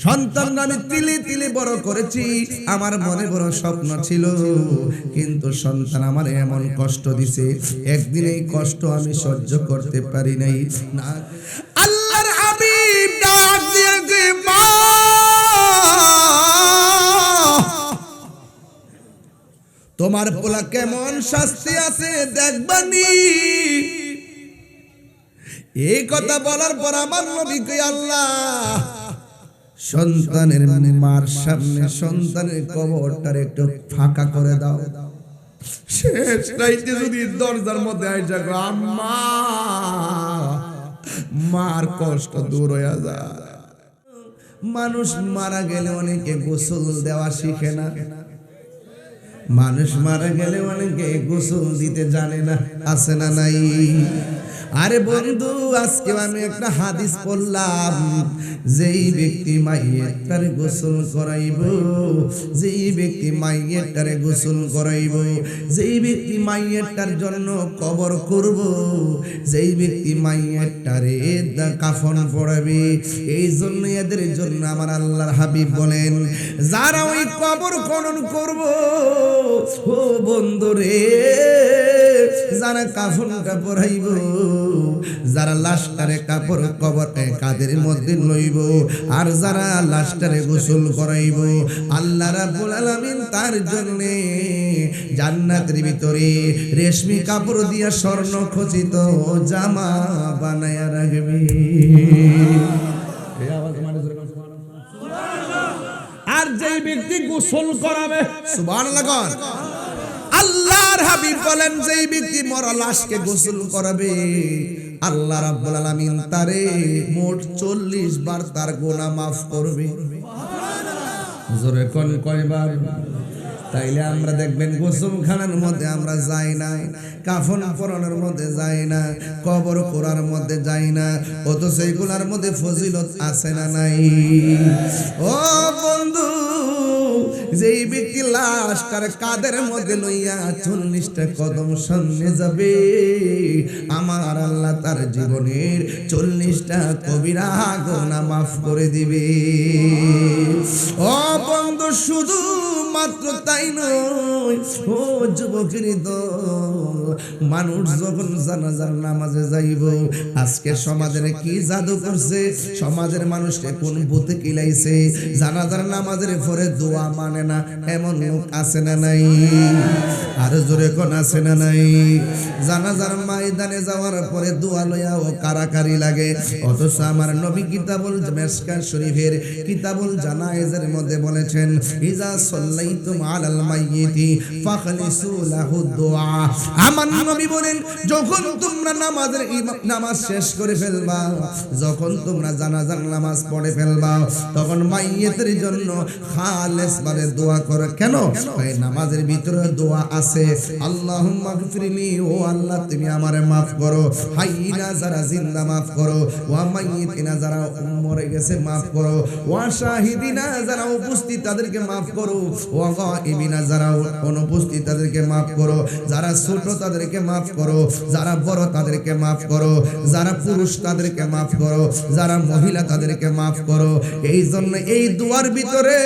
সন্তান আমি তিলে তিলে বড় করেছি, আমার মনে বড় স্বপ্ন ছিল, কিন্তু সন্তান আমার এমন কষ্ট দিছে, একদিন এই কষ্ট আমি সহ্য করতে পারি নাই। না, আল্লাহর হাবিব ডাক দিয়ে কে মা, তোমার পোলা কেমন শাস্তি আছে দেখবানি। এই কথা বলার পর আমার নবী কই, আল্লাহ সন্তানের মার সামনে সন্তানের কবরটার একটু ফাঁকা করে দাও। শেষ রাইতে যদি দরজার মধ্যে আইসা গো আম্মা, মার কষ্ট দূর হয়ে যায়। মানুষ মারা গেলে অনেকে গোসল দেওয়া শিখে না, মানুষ মারা গেলে অনেকে গোসল দিতে জানে না, আছে না নাই? আরে বন্ধু, আজকে আমি একটা হাদিস পড়লাম, যেই ব্যক্তি মাইয়েরটারে গোসল করাইব, যেই ব্যক্তি মাইয়েরটারে গোসল করাইব, যেই ব্যক্তি মাইয়েরটার জন্য কবর করব, যেই ব্যক্তি মাইয়েরটারে কাফন পড়াবে, এই জন্য এদের জন্য আমার আল্লাহর হাবিব বলেন, যারা ওই কবর খনন করব, ও বন্ধু রে, যারা কাফনটা পরাইব, যারা লাশটারে কাপড় কবর কাদের মধ্যে লইব, আর যারা লাশটারে গোসল করাইব, আল্লাহ রাব্বুল আলামিন তার জন্য জান্নাতের ভিতরে রেশমি কাপড় দিয়া স্বর্ণ খচিত জামা বানায়া রাখবে। আর যেই ব্যক্তি গোসল করাবে, সুবহানাল্লাহ, আল্লাহর হাবিব বলেন, যেই ব্যক্তি মরা লাশকে গোসল করাবে, আল্লাহ রাব্বুল আলামিন তারে মোট 40 বার তার গুনাহ মাফ করবে। জোরে কোন কয়বার? তাইলে আমরা দেখবেন গোসলখানার মধ্যে আমরা যাই না, কাফন পরানোর মধ্যে যাই না, কবর কোরার মধ্যে যাই না, অথচ এগুলার মধ্যে ফজিলত আছে না নাই? ও বন্ধু, যেই ব্যক্তি লাশটার কাদের মধ্যে লইয়া 40টা কদম সামনে যাবে, আমার আল্লাহ তার জীবনের 40টা কবিরা গুনাহ মাফ করে দিবে। ও বন্ধু, শুধু মাত্র তাই নয়, ও যুবকের দল, মানুষ যখন জানাজার নামাজে যাইব, আজকে সমাজের কি জাদু করছে, সমাজের মানুষকে কোন ভূতে কিলাইছে, জানাজার নামাজের পরে দোয়া মানে না, এমন লোক আছে না নাই? আর জোরে কোন আছে না নাই? জানাজার ময়দানে যাওয়ার পরে দোয়া লইয়া ও কারাকারি লাগে, অথচ আমার নবী কিতাবুল মিশকাত শরীফের কিতাবুল জানায়েজের মধ্যে বলেছেন, ইজা সাল্লাইতুম আলাল মাইয়িতি ফাখলিসু লাহু দুআ। আমার নবী বলেন, যখন তোমরা নামাজ শেষ করে ফেলবা, যখন তোমরা জানাজার নামাজ পড়ে ফেলবা, তখন মাইয়িতের জন্য খালেস ভাবে দোয়া করো। কেন? এই নামাজের ভিতরে দোয়া আছে, আল্লাহুম্মা গফিরলি, ও আল্লাহ তুমি আমারে মাফ করো, হাইয়িনা যারা জিন্দা মাফ করো, ওয়া মাইয়িতিনা যারা মরে গেছে মাফ করো, ওয়া শাহিদিনা যারা উপস্থিত তাদেরকে মাফ করো, ওয়া গায়িবিনা যারা অনুপস্থিত তাদেরকে মাফ করো, যারা ছোট তাদেরকে মাফ করো, যারা বড় তাদেরকে মাফ করো, যারা পুরুষ তাদেরকে মাফ করো, যারা মহিলা তাদেরকে মাফ করো। এই জন্য এই দোয়ার ভিতরে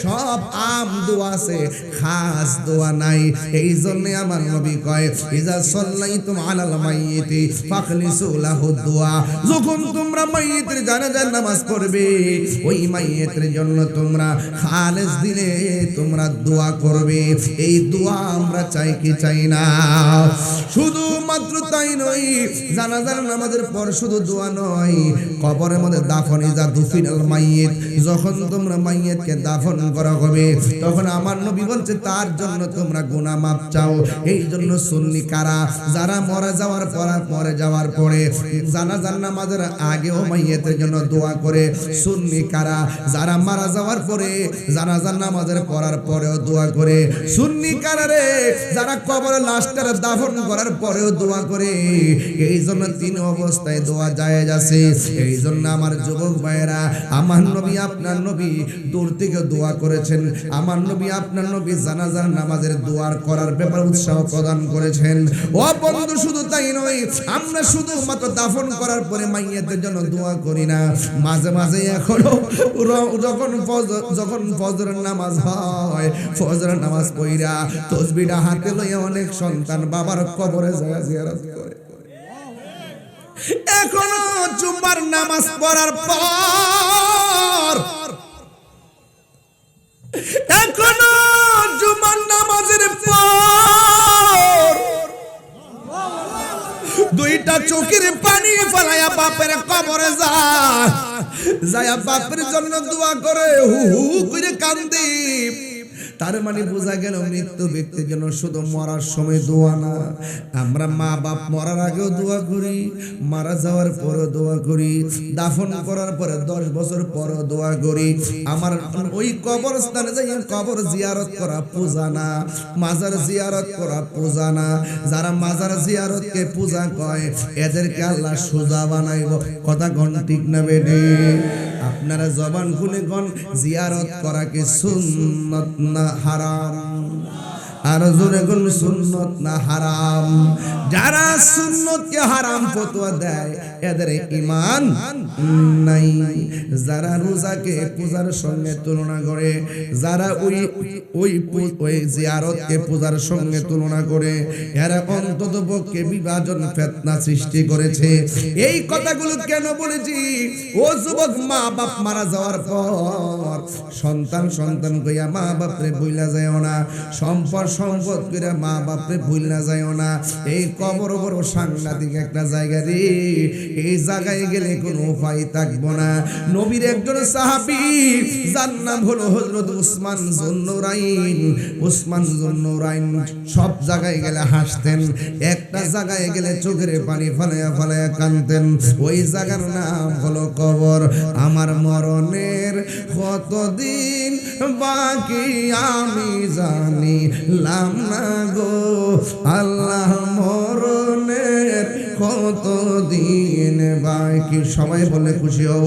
সব আম দোয়া আছে, খাস দোয়া নাই। এই জন্য আমার নবী কয়, ইজা সাল্লাইতুম আলাল মাইয়িতি ফাখলিসু লাহু দুআ, যখন তোমরা মাইয়িতের জানাজার নামাজ পড়বে, ওই মাইয়িতের জন্য তোমরা খালেস দিলে তোমরা দোয়া করবে। এই দোয়া আমরা চাই কি চাই না? শুধু মাত্র তাই নয়, জানাজার নামাজের পর শুধু দোয়া নয়, কবরের মধ্যে দাফন, ইজা দুফিনাল মাইয়িত, যখন তোমরা মাইয়িতকে দাফন করা হবে, তখন আমার নবী বলছে তার জন্য তোমরা গুনাহ মাফ চাও। এই জন্য সুন্নি কারা, যারা মরে যাওয়ার পরে জানাজার নামাজের আগেও মাইয়িতের জন্য দোয়া করে, সুন্নি কারা, যারা মারা যাওয়ার পরে জানাজার নামাজের পড়ার পরেও দোয়া করে, সুন্নি কারা রে, যারা কবরে লাশটার দাফন করার পরেও দোয়া করে। এই জন্য 3 অবস্থায় দোয়া জায়েজ আছে। এই জন্য আমার যুবক ভাইয়েরা, আমার নবী আপনার নবী দূর থেকে দোয়া করেছেন, আমার নবী আপনার নবী জানাজার নামাজের দোয়া করার ব্যাপারে উৎসাহ প্রদান করেছেন। ও বন্ধু, শুধু তাই নয়, আমরা শুধুমাত্র দাফন করার পরে মাইয়াতের জন্য দোয়া করি না, মাঝে মাঝে এখনো যখন ফজরের নামাজ হয়, ফজরের নামাজ পড়া তাসবিহটা হাতে লইয়া অনেক সন্তান বাবার কবরে যায় জিয়ারত করে। এখনো জুম্মার নামাজ পড়ার পর, এখনো জুম্মার নামাজের পর দুইটা চোখের পানি ফেলায়া বাপের কবরে যায় বাপের জন্য দোয়া করে, হু হু করে কান্দে। তার মানে বোঝা গেল মৃত্যু ব্যক্তির জন্য শুধু মরার সময় দোয়া না, আমরা মা বাপ মরার আগেও দোয়া করি, মারা যাওয়ার পরও দোয়া করি, দাফন করার পরে 10 বছর পরও দোয়া করি। আমার ওই কবরস্থানে যাই কবর জিয়ারত করা পূজা না, মাজার জিয়ারত করা পূজা না। যারা মাজার জিয়ারতকে পূজা কয় এদেরকে আল্লাহ সোজা বানাইব। কথা কোন ঠিক না বেডি? আপনারা জবান খুলে কোন জিয়ারত করা কি সুন্নত না হারাম? আর জোরে কোন সুন্নত না হারাম? যারা সুন্নতকে হারাম ফতোয়া দেয় এদের ঈমান নাই। যারা রোজাকে পূজার সঙ্গে তুলনা করে, যারা ওই জিয়ারতকে পূজার সঙ্গে তুলনা করে, এরা অন্ততপক্ষে বিভাজন ফিতনা সৃষ্টি করেছে। এই কথাগুলো কেন বলেছি? ও যুবক, মা বাপ মারা যাওয়ার পর সন্তান কইয়া মা বাপরে ভুইলা যায়ও না, সম্পদ করে মা বাপরে ভুইলা যায়ও না। এই কবর বড় সাংঘাতিক একটা জায়গা রে, এই জায়গায় গেলে কোনো উপায় থাকবো না। নবীর একজন সাহাবী, যার নাম হলো হযরত উসমান যুন্নুরাইন, সব জায়গায় গেলে হাসতেন, একটা জায়গায় গেলে চোখের পানি ফালায়া কাঁদতেন। ওই জায়গার নাম হলো কবর। আমার মরণের কতদিন বাকি আমি জানিলাম না গো আল্লাহ, মরণের কতদিন বাকি। সবাই বলে খুশি হব,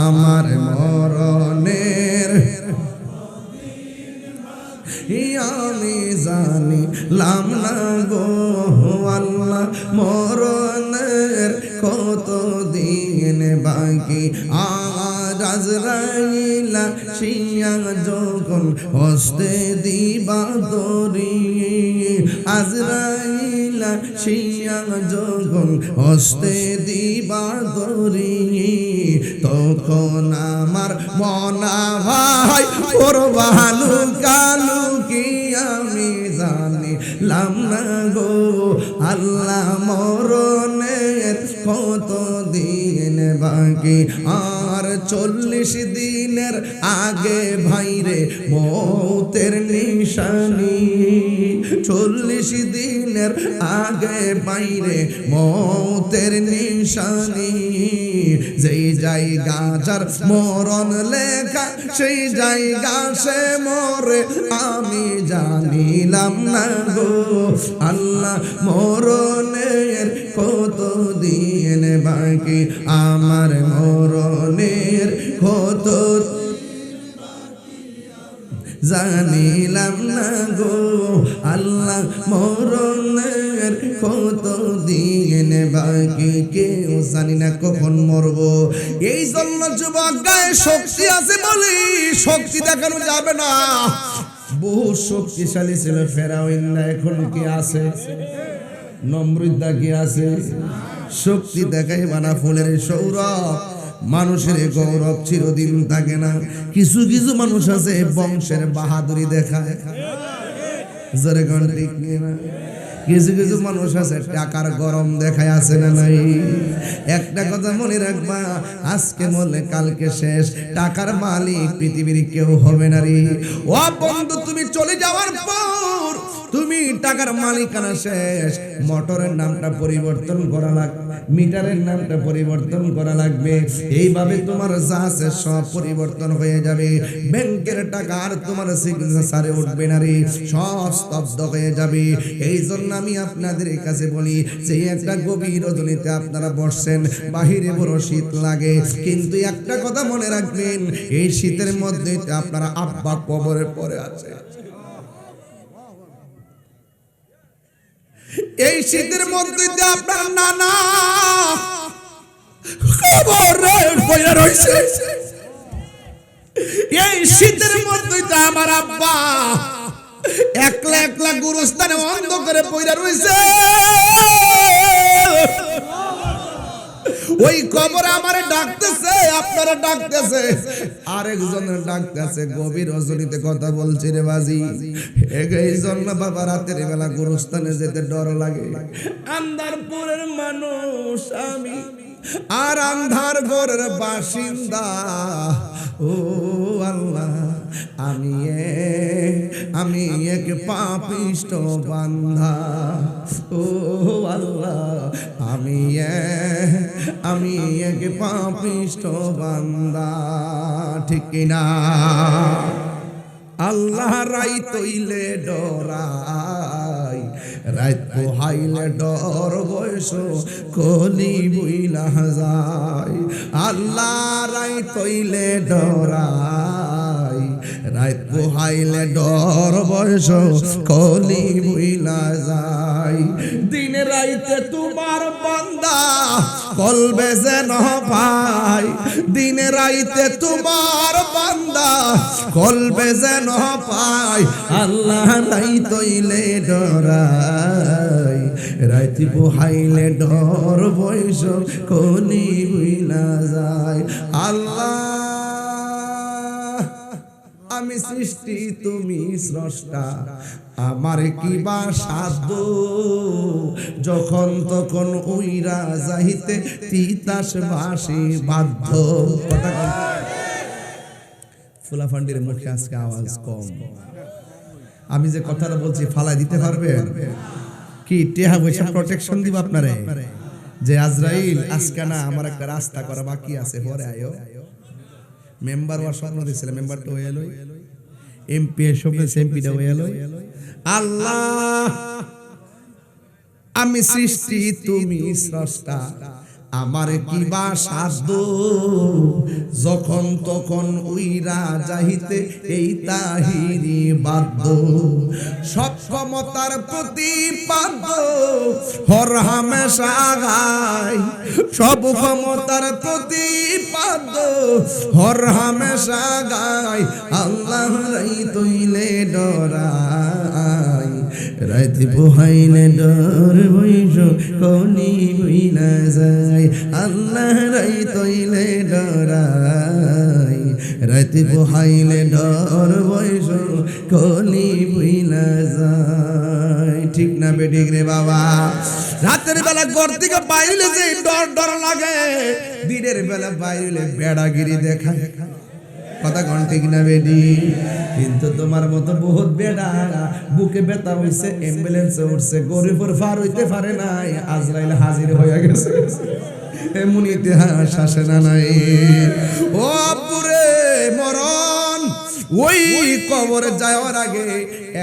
আমার মরণের আমি জানিলাম না গো আল্লাহ, মরণের কতদিন বাকি। আর আজরাইল আসিয়া যখন হস্তে দিবা তরি, আজরাইল আসিয়া যখন হস্তে দিবা তরি, তখন আমার মনা ভাই করবা লুকালু কি আমি জানিলাম না গো আল্লাহ, মরণের কতদিন বাকি। আর 40 দিনের আগে ভাইরে মৌতের নিশানি, 40 দিনের আগে বাইরে মৌতের নিশানি। যেই জায়গা যার মরণ লেখা সেই জায়গা সে মরে আমি জানিলাম না গো আল্লাহ, মরণের কতদিন বাকি। আমার মরণের কত জানিলাম না গো আল্লাহ, মরণের কতদিন বাকি। কেউ জানি না কখন মরব। এই জন্য যুবক, গায়ে শক্তি আছে বলি শক্তি দেখানো যাবে না। বহু শক্তিশালী ছিল ফেরাউন, এখন কি আছে? নমরুদ কি আছে? শক্তি দেখাই বানা ফুলের সৌরভ, মানুষের গৌরব চিরদিন থাকে না। কিছু কিছু মানুষ আছে বংশের বাহাদুরি দেখায়, জোরে কোন ঠিক না? কিছু কিছু মানুষ আছে টাকার গরম দেখায়, আছে না নাই? একটা কথা মনে রাখবা, আজকে মরলে কালকে শেষ, টাকার মালিক পৃথিবীর কেউ হবে না রে। ও বন্ধু, তুমি চলে যাওয়ার পর তুমি টাকার মালিকানা শেষ, মোটরের নামটা পরিবর্তন করা লাগবে, মিটারের নামটা পরিবর্তন করা লাগবে। এইভাবে তোমার যা আছে সব পরিবর্তন হয়ে যাবে। ব্যাংকের টাকা আর তোমার সিগনেচারে উঠবে না রে, সব স্তব্ধ হয়ে যাবে। এই জন্য আমি আপনাদের কাছে বলি যে একটা গভীর রজনীতে আপনারা বসছেন, বাহিরে বড় শীত লাগে, কিন্তু একটা কথা মনে রাখবেন, এই শীতের মধ্যে আপনারা আব্বা কবরে পড়ে আছে। এই শীতের মধ্যে আপনার নানা কবরে পড়ে রয়েছে। এই শীতের মধ্যে আমার আব্বা একলা একলা গুরুস্থানে অন্ধকারে পড়ে রয়েছে। ওই কবর আমারে ডাকতেছে, আপনারা ডাকতেছে, আরেকজনের ডাকতেছে। গভীর রজনীতে কথা বলছি রে বাজি। এই জন্য বাবা রাতের বেলা গুরুস্থানে যেতে ডর লাগে। আন্ধারপুরের মানুষ আমি, আর আন্ধারপুরের বাসিন্দা। ও আল্লাহ, আমি এক পাপিষ্ট বান্দা। ও আল্লাহ, আমি এক পাপিষ্ট বান্দা। ঠিক কিনা? আল্লাহ রাই তৈলে ডরাই, রাত পোহাইলে ডর বয়স কলি বইলা যায়। আল্লাহ রাই তৈলে ডরাই, রাত পোহাইলে ডর বয়স কলি বইলা যায়। দিন রাইতে তোমার বান্দা কলবে যেন পাই, দিন রাইতে তোমার বান্দা কলবে যেন পাই। আল্লাহ রাই তৈলে ডরাই, রাইতে পোহাইলে ডর বয়স কলি বইলা যায়। আল্লাহ আমি সৃষ্টি তুমি স্রষ্টা, আমার কি বা সাধ্য, যখন তখন উইরা যাইতে তিতাস বাসি বাধ্য। ফুলাফান্ডির মুখে আজকে আওয়াজ কম। আমি যে কথাটা বলছি ফালাই দিতে পারবেন কি? টেহা পয়সা প্রটেকশন দিব আপনারে, যে আজরাইল আজকে না আমার একটা রাস্তা করা বাকি আছে, পরে আয়ো। মেম্বার হওয়ার স্বপ্ন দিয়েছিল, মেম্বারটা হয়ে এলো, এমপি স্বপ্ন এমপিটা হয়ে এলো। আল্লাহ আমি সৃষ্টি তুমি স্রষ্টা, আমার কি বা সাধ্য, যখন তখন উইরা যাইতে এই তাহিরি বাধ্য। সব ক্ষমতার প্রতিপাদ্য হর হামেশা গায়, সব ক্ষমতার প্রতিপাদ্য হর হামেশা গায়। আল্লাহ রাই তৈলে ডরাই, রাইতে পোহাইলে ডর বইস কলি বইলা যায়। আল্লাহ রাই তৈলে ডরাই, রাইতে পোহাইলে ডর বইস কলি বইলা যায়। ঠিক না বেঠিক রে বাবা? রাতের বেলা ঘর থেকে বাইরে যে ডর ডর লাগে, দিনের বেলা বাইরে বেড়াগিরি দেখায়। কথা কোন ঠিক না বেডি? কিন্তু তোমার মতো বহুত বেড়া বুকে ব্যথা হইছে, অ্যাম্বুলেন্সে উঠছে, গরিবর ফার হইতে পারে নাই, আজরাইল হাজির হয়ে গেছে। এমন ইতিহাস আসে না নাই? ও আব্বুরে মরণ, ওই কবরে যাওয়ার আগে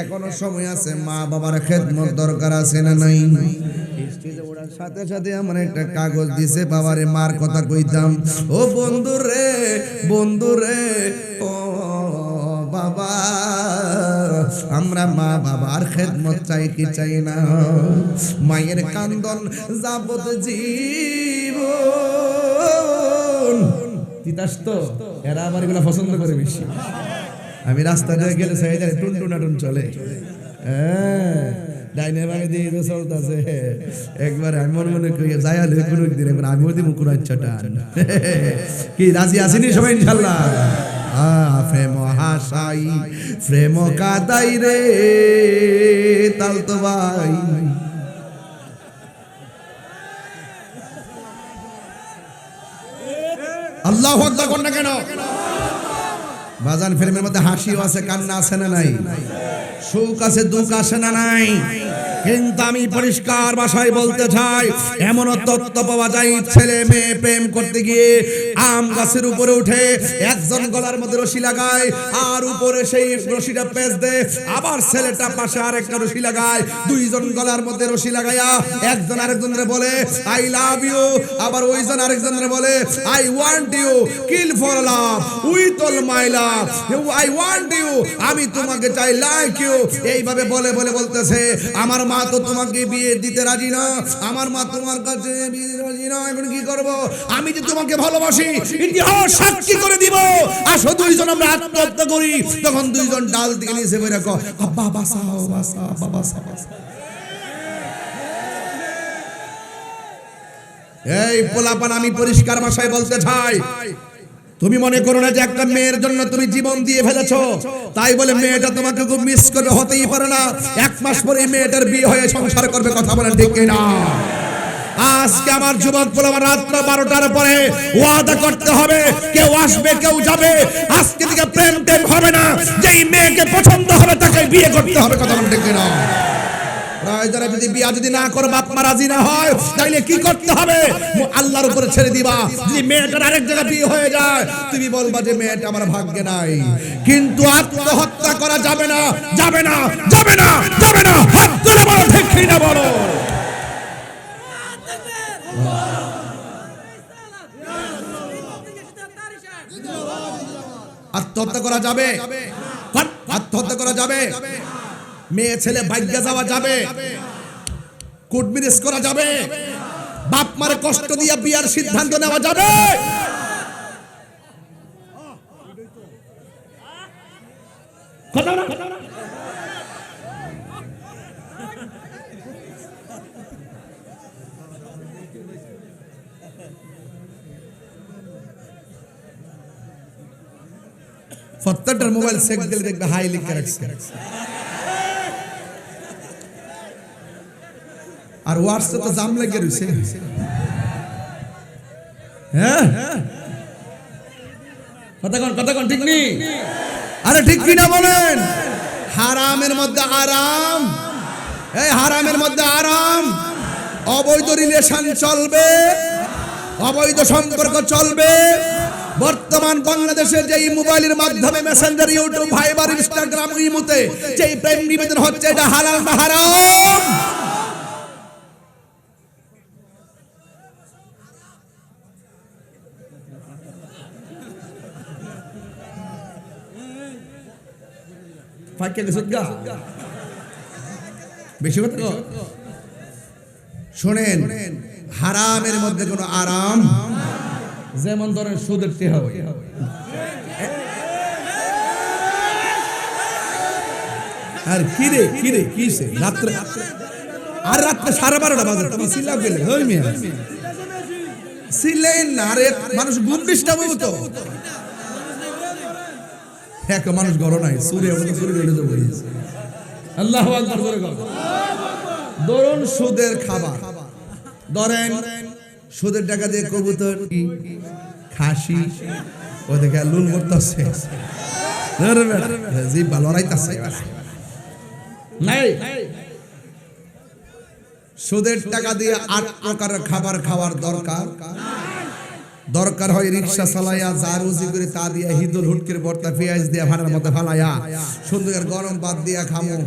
এখনো সময় আছে, মা বাবার খেদমত দরকার আছে না নাই? সাথে সাথে আমার একটা কাগজ দিছে, বাবারে মার কথা কইতাম, ও বন্ধুরে বন্ধুরে, ও বাবা, আমরা মা বাবার খেদমত চাই কি চাই না? মায়ের কান্দন যাবত জীবন। তিতাস তো এরা আবার এগুলা পছন্দ করে বেশি। আমি রাস্তা দিয়ে গেলে সাইডে টুনটুনাটুন চলে, হ্যাঁ ডাইনে বামে দিয়ে চলতেছে। একবার আমি মনে মনে করি যাই আলে কোনো দিন একবার আমিও দিব কোনো ইচ্ছাটা। কি রাজি আসেনি সবাই ইনশাল্লাহ? প্রেম হাসাই প্রেম কাদাই রে তাল তো ভাই। আল্লাহু আকবার কোন না কেন? বাজান ফিল্মের মধ্যে হাসিও আছে, কান্না আছে না নাই? সুখ আছে, দুঃখ আছে না নাই? কিন্তু আমি পরিষ্কার ভাষায় বলতে চাই, এমন তত্ত্ব পাওয়া যায় ছেলে মেয়ে প্রেম করতে গিয়ে আম গাছের উপরে উঠে একজন গলার মধ্যে রশি লাগায় আর উপরে সেই রশিটা পেঁচ দেয়, আবার ছেলেটা পাশে আরেকটা রশি লাগায়, দুইজন গলার মধ্যে রশি লাগায়া একজন আরেকজনের বলে আই লাভ ইউ, আবার ওইজন আরেকজনের বলে I want you, kill for love, with all my love, I want you, আমি তোমাকে চাই, লাইক ইউ। এইভাবে বলে বলে বলতেছে আমার মা তো তোমাকে বিয়ে দিতে রাজি না, আমার মা তোমার কাছে বিয়ে রাজি না, এখন কি করব? আমি যে তোমাকে ভালোবাসি ইতিহাস সাক্ষী করে দিব, আসো দুইজন আমরা আত্মহত্যা করি। তখন দুইজন ডাল দিকে নিচে বের কো, আব্বা বাঁচাও বাঁচাও, আব্বা বাঁচাও। এই পোলাপান, আমি পরিষ্কার ভাষায় বলতে চাই, তুমি মনে করো না যে একটা মেয়ের জন্য তুমি জীবন দিয়ে ফেলেছো, তাই বলে মেয়েটা তোমাকে খুব মিস করবে, হতেই পারে না। এক মাস পরে মেয়েটার বিয়ে হয়ে সংসার করবে, কথা বলেন ঠিক না? আজকে আমার যুবক পোলাপান রাত 12টার পরে ওয়াদা করতে হবে, কেউ আসবে কেউ যাবে, আজকে থেকে প্রেম টেম হবে না, যেই মেয়েকে পছন্দ হবে তাকে বিয়ে করতে হবে, কথা বলেন ঠিক না? প্রয়োজনে যদি বিয়া যদি না করে বাপ মা রাজি না হয়, তাইলে কি করতে হবে? আল্লাহর উপরে ছেড়ে দিবা। যদি মেয়েটার আরেক জায়গায় বিয়ে হয়ে যায়, তুমি বলবা যে মেয়েটা আমার ভাগ্যে নাই। কিন্তু আত্মহত্যা করা যাবে না, যাবে না, যাবে না, যাবে না। হাত তুলে বলো ঠিক কি না বলো। আত্মহত্যা করা যাবে, আত্মহত্যা করা যাবে, মেয়ে ছেলে ভাগ্যে যাওয়া যাবে, কোর্ট ম্যারেজ করা যাবে, বাপ মারে কষ্ট দিয়ে বিয়ার সিদ্ধান্ত নেওয়া যাবে। কথা না প্রত্যেকটার মোবাইল চেক দিলে দেখবে হাই লিখে রাখছে, আর হোয়াটসঅ্যাপ তো জাম লেগে রয়েছে। হ্যাঁ কথা কোন ঠিক নেই? আরে ঠিক কি না বলেন? হারামের মধ্যে আরাম, এই হারামের মধ্যে আরাম, অবৈধ রিলেশন চলবে, অবৈধ সম্পর্ক চলবে। বর্তমান বাংলাদেশে যেই মোবাইলের মাধ্যমে মেসেঞ্জার, ইউটিউব, ভাইবার, ইনস্টাগ্রাম, ইমোতে যেই প্রেম নিবেদন হচ্ছে, এটা হালাল না হারাম? বেশি কথা শোনেন, হারামের মধ্যে কোনো আরাম, যেমন ধরেন সুদের টেহা হবে, আর কিরে কিরে কিসে রাত্রে, আর রাত্রে 12:30 বাজে তুমি চিল্লাও গেলে হই মিয়া চিল্লেন না, আরে মানুষ ঘুম ডিস্টার্ব হবে তো। এক মানুষ ঘর নাই, সূর্য মতো সূর্য উঠে যাবে। আল্লাহু আকবার করে গো। ধরুন সুদের খাবার, ধরেন সুদের টাকা দিয়ে কবুতর, খাসি, ওদিকে লুল করতেছে, জি ভালো রাইতাছে নাই। সুদের টাকা দিয়ে 8 প্রকারের খাবার খাওয়ার দরকার, দরকার হয় রিকশা চালাইয়া জারুজি করে তা দিয়া হিদুল হুটকির ভর্তা পেঁয়াজ দিয়া ভাড়ার মধ্যে ফালাইয়া সুন্দর গরম ভাত দিয়া খামো,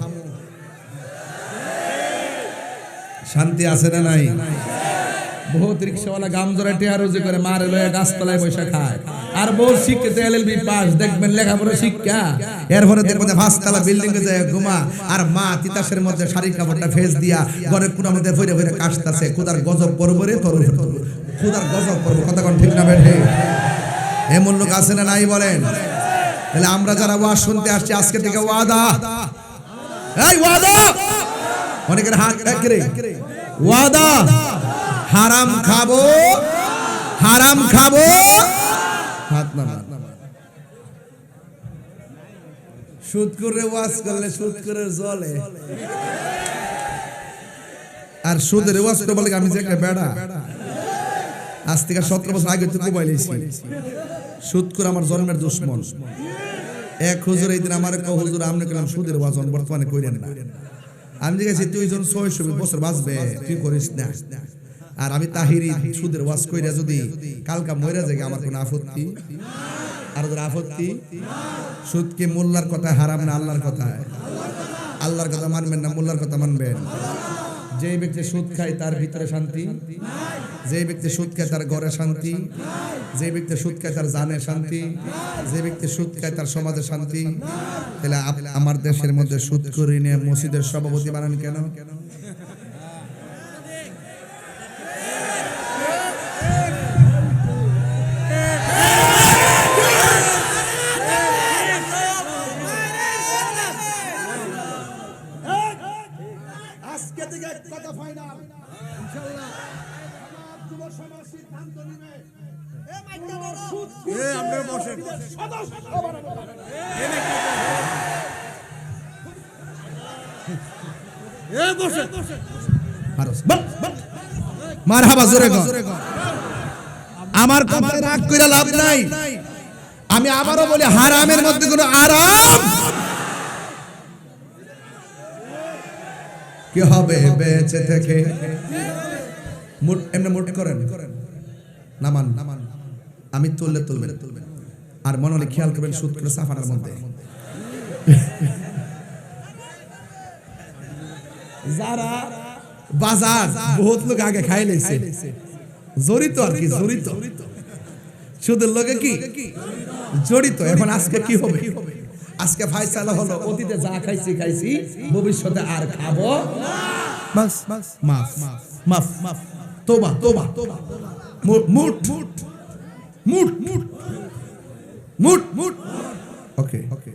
শান্তি আছে না নাই? বহুত রিকশাওয়ালা গামজরা টিয়ারুজি করে মারে লয়ে গাছতলায় বসে খায়, আর বহু শিক্ষিত এলএলবি পাস দেখবেন লেখাপড়া শিক্ষা, এরপরে দেখবেন 5 তলা বিল্ডিং এ যায় ঘুমা, আর মা তিতাসের মধ্যে শাড়ি কাপড়টা ফেস দিয়া ঘরে কোনার মধ্যে ফিরে ফিরে কাশতাছে, খুদার গজব পড়বে রে, তোর খুদার গজব পড়বে, কথা কোন ঠিক না বেঠে? এমন লোক আছে না নাই বলেন? তাহলে আমরা যারা ওয়াজ শুনতে আসছি, আজকে থেকে ওয়াদা, এই ওয়াদা, অনেকের হাত একরে ওয়াদা, হারাম খাবো, হারাম খাবো, হাত নামা। সুদ করে ওয়াজ করলে সুদ করে জলে, আর সুদের ওয়াজ করে বলে আমি যে একটা বেড়া, আজ থেকে 17 বছর আগে তো মোবাইল এসেছি, সুদ করে আমার জন্মের দুশ্মন। এক হুজুর এই দিন আমার কো হুজুর আমনে কলাম সুদের ওয়াজন বর্তমানে কইরেন না। আমি জিজ্ঞাসি তুই জন 600 বছর বাঁচবে তুই করিস না, আর আমি তাহিরি সুদের ওয়াজ কইরা যদি কালকা মইরা যায় আমার কোনো আপত্তি? আর ওদের আপত্তি? সুদ কি মোল্লার কথা হারাম না আল্লাহর কথা? আল্লাহর কথা মানবেন না মোল্লার কথা মানবেন? যে ব্যক্তি সুদ খায় তার ভিতরে শান্তি, যে ব্যক্তি সুদ খায় তার ঘরে শান্তি, যে ব্যক্তি সুদ খায় তার জানে শান্তি, যে ব্যক্তি সুদ খায় তার সমাজে শান্তি। তাহলে আমার দেশের মধ্যে সুদ করে নিয়ে মসজিদের সভাপতি বানান কেন? আজকে থেকে কথা ফাইনাল ইনশাআল্লাহ আমার যুব সমাজ সিদ্ধান্ত নেবে। আমরা বসেন মারহাবা জোরে গো। আমার কথা রাগ কইরা লাভ নাই। আমি আবারও বলি হারামের মধ্যে কোনো আরাম কি হবে বেঁচে থেকে? মুট এমনি মুট করেন, নামান নামান, আমি তুললে তুলবেন, আর মনে হলে খেয়াল করবেন সুদ করে সাফানার মধ্যে যারা বাজার বহুত লোক আগে খাই লাইছে, জড়িত আর কি, জড়িত সুদের লোকে কি জড়িত। এখন আজকে কি হবে? আজকে ফায়সালা হলো অতীতে যা খাইছি খাইছি, ভবিষ্যতে আর খাবো বাস বাস, মাফ মাফ মাফ, তোবা তোবা, মুট মুট মুট মুট মুট মুট। ওকে ওকে।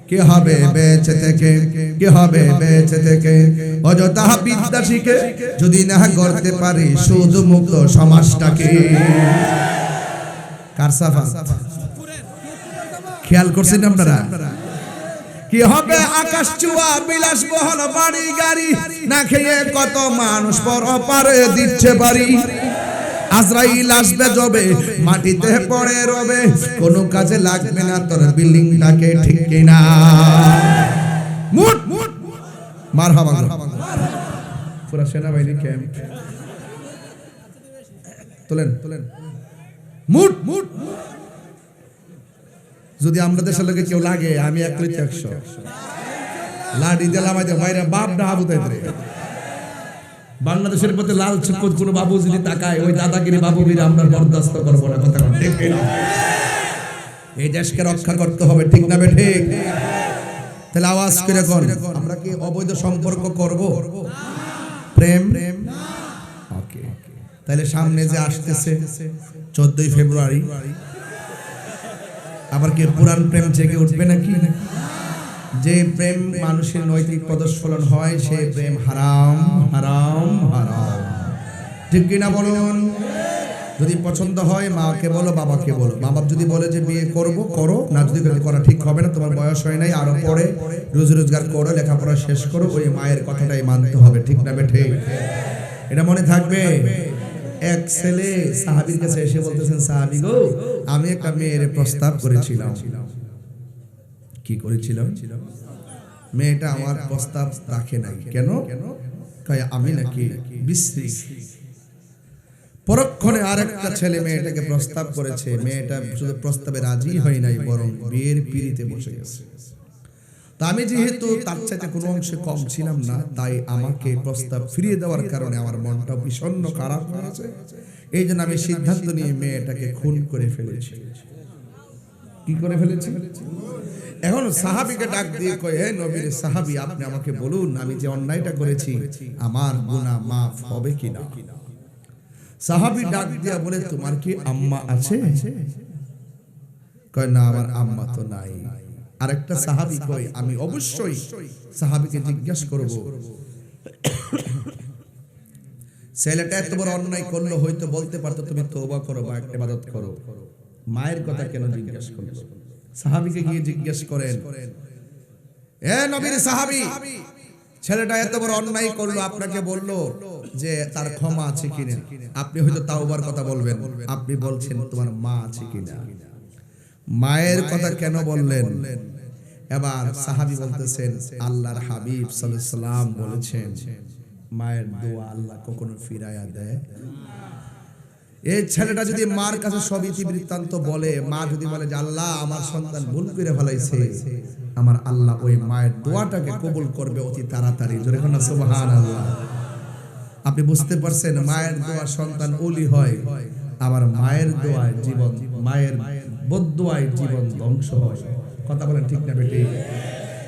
কি হবে বেঁচে থেকে, কি হবে বেঁচে থেকে? অযথা বিদ্যা শিখে যদি না করতে পারি সুদ মুক্ত সমাজটাকে। কার সাফা খেয়াল করছেন আপনারা? কি হবে আকাশ চুয়া বিলাস বহল বাড়ি গাড়ি, না খেয়ে কত মানুষ পরপারে দিচ্ছে বাড়ি। আজরাইল আসবে যবে মাটিতে পড়ে রবে, কোনো কাজে লাগবে না তোর বিল্ডিংটাকে, ঠিক কিনা? মুট মুট মারহাবা। পুরা সেনাবাহিনী ক্যাম্প তোলেন তোলেন, মুট মুট। যদি আমরা দেশের লোকে কেউ লাগে, আমি 100 লাঠি দিলাম বাইরে বাপ না হাবু তাই। বাংলাদেশের প্রতি লাল চুকুত কোন বাবু যদি তাকায়, ওই দাদাগিরি বাবুগিরি আমরা বরদাস্ত করবো না। কথা ঠিক কিনা? এই দেশকে রক্ষা করতে হবে, ঠিক না বেঠে? তাহলে আওয়াজ করে কোন আমরা কি অবৈধ সম্পর্ক করব? প্রেম প্রেম ওকে। তাহলে সামনে যে আসতেছে 14ই ফেব্রুয়ারি, আবার কি পুরান প্রেম জেগে উঠবে নাকি? যে প্রেম মানুষের নৈতিক প্রদর্শন হয়, সেই প্রেম হারাম হারাম হারাম, ঠিক কিনা বলুন? যদি পছন্দ হয় মাকে বলো, বাবাকে বলো। মা বাবা যদি বলে যে বিয়ে করব করো, না যদি করা ঠিক হবে না, তোমার বয়স হয় নাই, আরো পরে রোজি রোজগার করো, লেখাপড়া শেষ করো, ওই মায়ের কথাটাই মানতে হবে, ঠিক না বেঠে? এটা মনে থাকবে। এক ছেলে সাহাবীর কাছে এসে বলতেছেন, সাহাবী গো, আমি একটা মেয়ের প্রস্তাব করেছিলাম। কি করেছিলাম? মেয়েটা আমার প্রস্তাব রাখে নাই। কেন? কয় আমি নাকি বিশ্রী। পরক্ষণে আরেকটা ছেলে মেয়েটাকে প্রস্তাব করেছে, মেয়েটা শুধু প্রস্তাবে রাজি হয় নাই, বরং বিয়ের পিড়িতে বসে গেছে। তা আমি যেহেতু তার চাইতে কোনো অংশে কম ছিলাম না, তাই আমাকে প্রস্তাব ফিরিয়ে দেওয়ার কারণে আমার মনটা বিষণ্ণ খারাপ হয়েছে। এই জন্য আমি সিদ্ধান্ত নিয়ে মেয়েটাকে খুন করে ফেলেছি। কি করে ফেলেছি? এখন সাহাবীকে ডাক দিয়ে কয়, হে নবীর সাহাবী, আপনি আমাকে বলুন আমি যে অন্যায়টা করেছি আমার গুনাহ মাফ হবে কিনা? সাহাবী ডাক দিয়া বলে, তোমার কি আম্মা আছে? কয়, না আমার আম্মা তো নাই। আরেকটা সাহাবী কয়, আমি অবশ্যই সাহাবীকে জিজ্ঞাসা করব, ছেলেটা এত বড় অন্যায় করলো, হয়তো বলতে পারতো তুমি তওবা করো বা ইবাদত করো, মায়ের কথা কেন জিজ্ঞাসা করলো? সাহাবীকে গিয়ে জিজ্ঞাসা করেন, এ নবীর সাহাবী, ছেলেটা এত বড় অন্যায় করলো, আপনাকে বললো যে তার ক্ষমা আছে কিনা, আপনি হয়তো তাওবার কথা বলবেন, আপনি বলছেন তোমার মা আছে কিনা? মায়ের কথা কেন বললেন? এবার সাহাবী বলতেছেন আল্লাহর হাবিব সাল্লাল্লাহু আলাইহি সাল্লাম বলেছেন মায়ের দোয়া আল্লাহ কখনো ফিরায়া দেয়। এই ছেলেটা যদি মার কাছে সব ইতিবৃত্তান্ত বলে, মা যদি বলে যে আল্লাহ আমার সন্তান ভুল করে ফেলাইছে, আমার আল্লাহ ওই মায়ের দোয়াটাকে কবুল করবে অতি তাড়াতাড়ি। জোরে বলুন সুবহানাল্লাহ। আপনি বুঝতে পারছেন মায়ের দোয়া সন্তান ওলি হয়, আবার মায়ের দোয়ায় জীবন, মায়ের বদদোয়ায় জীবন ধ্বংস হয়। কথা বলেন ঠিক না বেটি?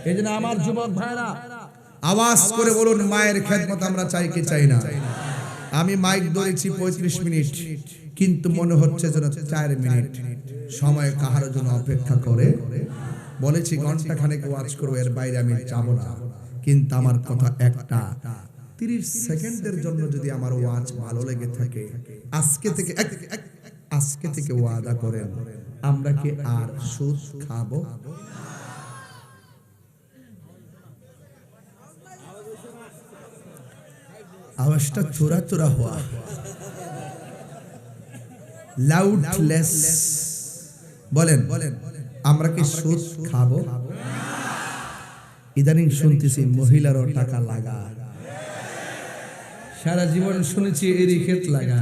এই জন্য আমার যুবক ভাইরা আওয়াজ করে বলুন মায়ের খেদমত আমরা চাই কি চাই না? আমি মাইক ধরেছি 35 মিনিট, কিন্তু মনে হচ্ছে যেন 4 মিনিট সময় কাহার জন্য অপেক্ষা করে। বলেছি ঘন্টা খানেক ওয়াজ করবো, এর বাইরে আমি যাব না। কিন্তু আমার কথা একটা, 30 সেকেন্ডের জন্য যদি আমার ওয়াজ ভালো লেগে থাকে, আজকে থেকে ওয়াদা করেন আমরা কি আর সুদ খাবো? আওয়াজটা চোরা চোরা হওয়া, লাউডলেস বলেন আমরা কি সুদ খাবো? ইদানিং শুনতেছি মহিলারও টাকা লাগা, সারা জীবন শুনেছি এরই ক্ষেত লাগা,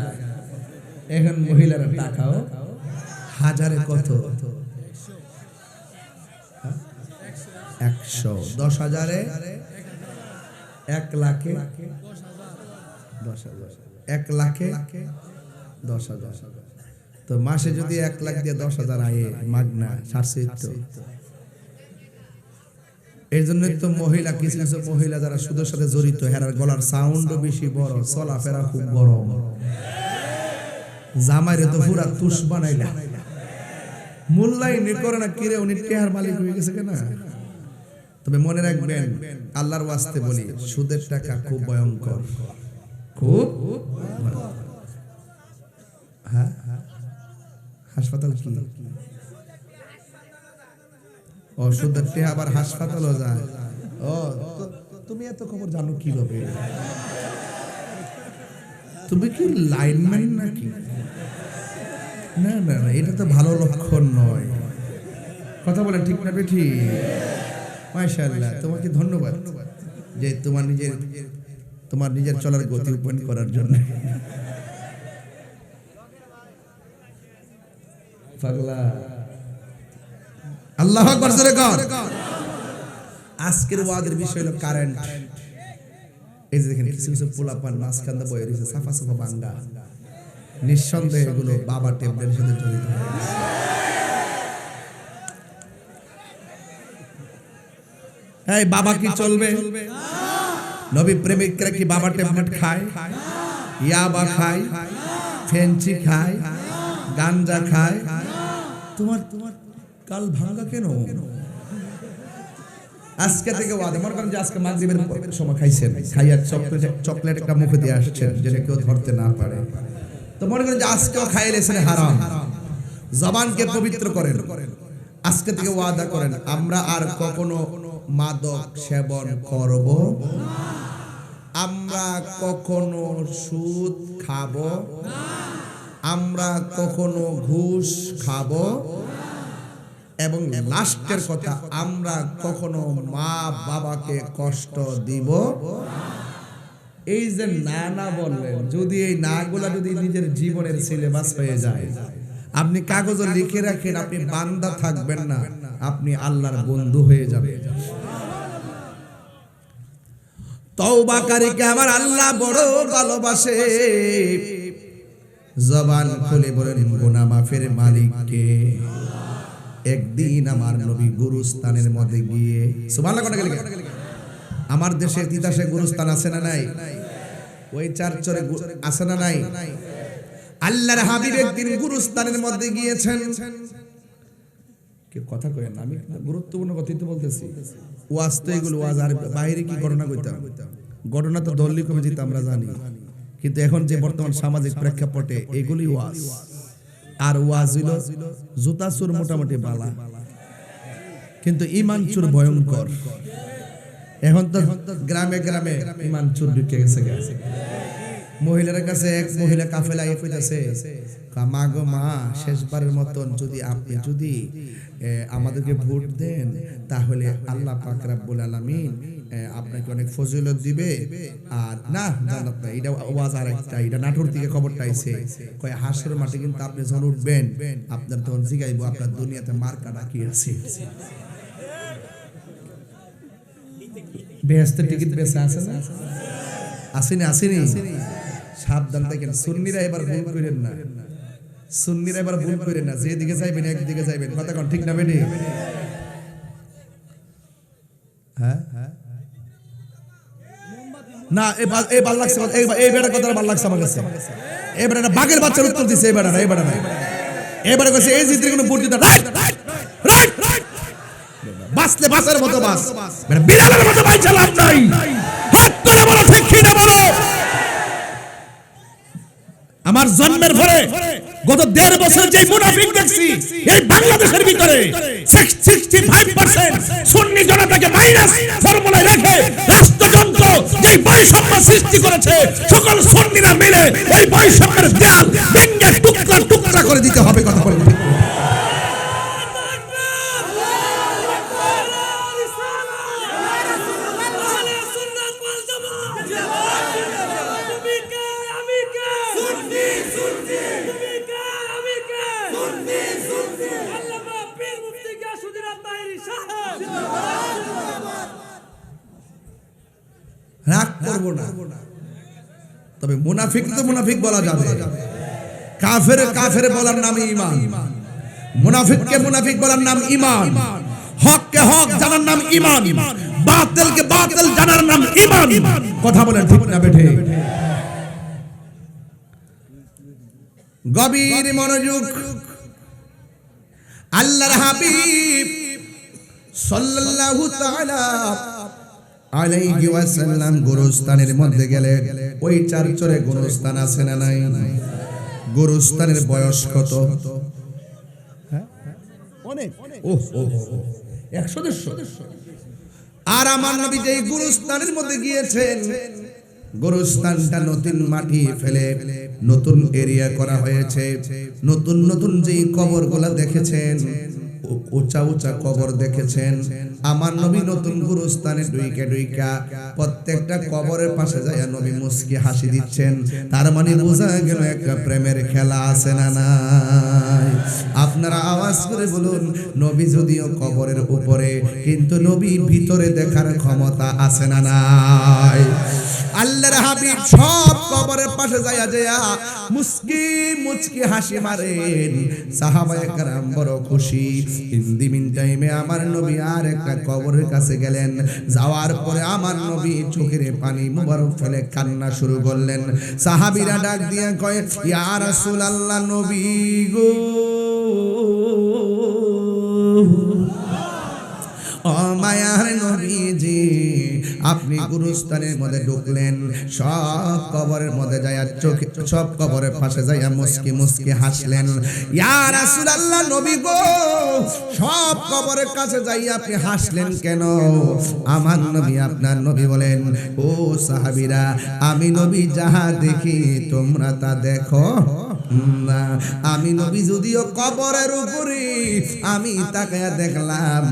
এখন মহিলার টাকাও হাজারে কত? 100, 10,000-এ 1 লাখে 10,000, 1 লাখে 10,000। তো মাসে যদি 1 লাখ দিয়ে 10,000 আয়ে মাগনা সারছে তো। এই জন্য তো মহিলা, কিছু কিছু মহিলা যারা সুদের সাথে জড়িত, হেরার গলার সাউন্ডও বেশি বড়, চলাফেরা খুব গরম। জামাইরে তো পুরা তুষ বানাইলা, মূল্যায়ন করে না, কিরে উনি টেহার মালিক হয়ে গেছে কেনা। তবে মনে রাখবেন আল্লাহর ওয়াস্তে বলি, সুদের টাকা খুব ভয়ঙ্কর, খুব। হ্যাঁ, হাসপাতাল কি? ও সুদের টাকা আবার হাসপাতালও যায়। ও তুমি এত খবর জানো কিভাবে? তুমি কি লাইনম্যান নাকি? না না না, এটা তো ভালো লক্ষণ নয়। কথা বলেন ঠিক না বেঠি? মাশাআল্লাহ, তোমাকে ধন্যবাদ যে তোমার নিজের চলার গতি উপেন করার জন্য। পাগলা, আল্লাহু আকবার জোরে কর। আজকের ওয়াদের বিষয় হলো কারেন্ট। এই যে দেখেন কিছু কিছু পোলাপান মাঝখানে বয়ে রয়েছে, সাফা সাফা বাঙ্গা, নিঃসন্দেহে এগুলো বাবা ট্যাবলেটের সাথে জড়িত। এই বাবা কি চলবে? নবী প্রেমিকরা কি বাবা ট্যাবলেট খায়, ইয়াবা খায়, ফেন্সি খায়, গাঞ্জা খায়? তোমার কাল ভাঙা কেন? আজকে থেকে ওয়াদা, মনে করেন যে আজকে মাগরিবের সময় খাইছেন, খাইয়া চকলেট একটা মুখে দিয়ে আসছেন যেটা কেউ ধরতে না পারে, তো মনে করেন যে আজকেও খাইলেছেন হারাম, জবানকে পবিত্র করেন। আজকে থেকে ওয়াদা করেন আমরা আর কখনো মাদক সেবন করব, আমরা কখনো সুদ খাব, আমরা কখনো ঘুষ খাব, এবং লাস্টের কথা আমরা কখনো মা বাবাকে কষ্ট দিব। এই যে না না বললেন, যদি এই না গুলা যদি নিজের জীবনের সিলেবাস হয়ে যায়, আপনি কাগজে লিখে রাখেন, আপনি বান্দা থাকবেন না, আপনি আল্লাহর বন্ধু হয়ে যাবেন। তওবাকারীকে আমার আল্লাহ বড় ভালোবাসে। জবান খুলে বলেন গুনাহ মাফের মালিককে। একদিন আমার নবী গুরুস্থানের মধ্যে গিয়ে, সুবহানাল্লাহ, আমার দেশে তিতাসে গুরুস্থান আছে না নাই? ওই চারচরে আছে না নাই? আল্লাহর হাবিব একদিন গুরুস্থানের মধ্যে গিয়েছেন। কি কথা কইেন, আমি গুরুত্বপূর্ণ কথাই তো বলতেছি। ওয়াজ তো এগুলো ওয়াজ, আর বাইরে কি ঘটনা কইতাম? ঘটনা তো দল্লি কমে যেতে আমরা জানি, কিন্তু এখন যে বর্তমান সামাজিক প্রেক্ষাপটে এগুলি ওয়াজ। আর ওয়াজ হইল জুতা চোর মোটামুটি বালা, কিন্তু ইমান চোর ভয়ঙ্কর। এখন তো গ্রামে গ্রামে ইমান চোর ঢুকে গেছে। মহিলার কাছে এক মহিলা কাফেলা কইতাছে, মা গো মা, শেষবারের মতন যদি আপনি যদি আমাদেরকে ভোট দেন তাহলে আল্লাহ পাক রব্বুল আলামিন আপনাকে অনেক ফজিলত দিবে। আর না জান্নাত না, এটা ওয়াজ আর একটা, এটা নাটোর থেকে খবরটা আইছে, কয় হাসরের মাঠে কিন্তু আপনি যখন উঠবেন আপনার তখন জিগাইবো আপনার দুনিয়াতে মার্কাটা কি আছে। বেহেশতের টিকিট বেচা আছে না? আসেনি আসেনি? সাবধান থাকেন, সুন্নিরা এবার ভুল করেন না, সুন্নিরা এবার ভুল করেন না, যেদিকে যাইবেন একদিকে যাইবেন, কথা কোন ঠিক না বেটি? হ্যাঁ না এই ভাল লাগছে, এই বেটা কথাটা ভাল লাগছে আমার কাছে। এই বেটা বাঘের বাচ্চার উত্তর দিছে, এই বেটা না, এই বেটা না, এই বেটা কইছে এই জিদ্রে কোনো ভোট দিতে রাইট রাইট রাইট, বাসলে বাসের মতো বাস, বেটা বিড়ালের মতো বাইচা লাভ নাই। হাত তুলে বলো ঠিক কি না বলো। আমার জন্মের পরে গত 1.5 বছর যে মুনাফিক দেখছি এই বাংলাদেশের ভিতরে 65% সুন্নি জনতাকে মাইনাস ফর্মুলায় রেখে রাষ্ট্রযন্ত্র যে বৈষম্য সৃষ্টি করেছে, সকল সুন্নিরা মিলে ওই বৈষম্যের দেয়াল ভেঙে টুকরা টুকরা করে দিতে হবে, কথা বলেন। রাগ করব না, তবে মুনাফিক তো মুনাফিক বলা যাবে, কাফের কাফের বলার নাম ঈমান, মুনাফিককে মুনাফিক বলার নাম ঈমান, হককে হক জানার নাম ঈমান, বাতিলকে বাতিল জানার নাম ঈমান। কথা বলেন ঠিক না বেঠে? গভীর মনোযোগ। আল্লাহর হাবিব সাল্লাল্লাহু তাআলা আলাইহি ওয়াসাল্লাম গোরস্থানের মধ্যে গেলে, ওই চারচরে গোরস্থান আছে না নাই? গোরস্থানের বয়স কত? অনেক, ওহ 100। আর আমার নবী যেই গোরস্থানের মধ্যে গিয়েছেন, গোরস্থানটা নতুন মাটি ফেলে নতুন এরিয়া করা হয়েছে, নতুন নতুন যেই কবরগুলা দেখেছেন, উঁচা উঁচা কবর দেখেছেন, আমার নবী নতুন গোরস্থানে ঢুইকা প্রত্যেকটা কবরের পাশে যায় নবী মুস্কি হাসি দিচ্ছেন। তার মানে বোঝা গেল একটা প্রেমের খেলা আছে না নাই? আপনারা আওয়াজ করে বলুন, নবী যদিও কবরের উপরে, কিন্তু নবী ভিতরে দেখার ক্ষমতা আছে না নাই? আল্লাহর হাবিব সব কবরের পাশে যায়া মুস্কি মুচকি হাসি মারেন। সাহাবায়ে কেরাম বড় খুশি। ইন দি মিন টাইমে আমার নবী আর একটা কবরের কাছে গেলেন। যাওয়ার পরে আমার নবী চোখের পানি মুবারক ফেলে কান্না শুরু করলেন। সাহাবীরা ডাক দিয়ে কয়, ইয়া রাসূলুল্লাহ, নবী গো, ও মায়ার নবীজি, আপনি গোরস্থানের মধ্যে ঢুকলেন, সব কবরের মধ্যে যায়া চোখে, সব কবরের পাশে যায়া মুস্কি মুস্কি হাসলেন। ইয়া রাসূলুল্লাহ, নবী গো, সব কবরের কাছে যাইয়া আপনি হাসলেন কেন? আমার নবী, আপনার নবী বলেন, ও সাহাবীরা, আমি নবী যাহা দেখি তোমরা তা দেখো না। আমি নবী যদিও কবরের উপরে, আমি তাকায়া দেখলাম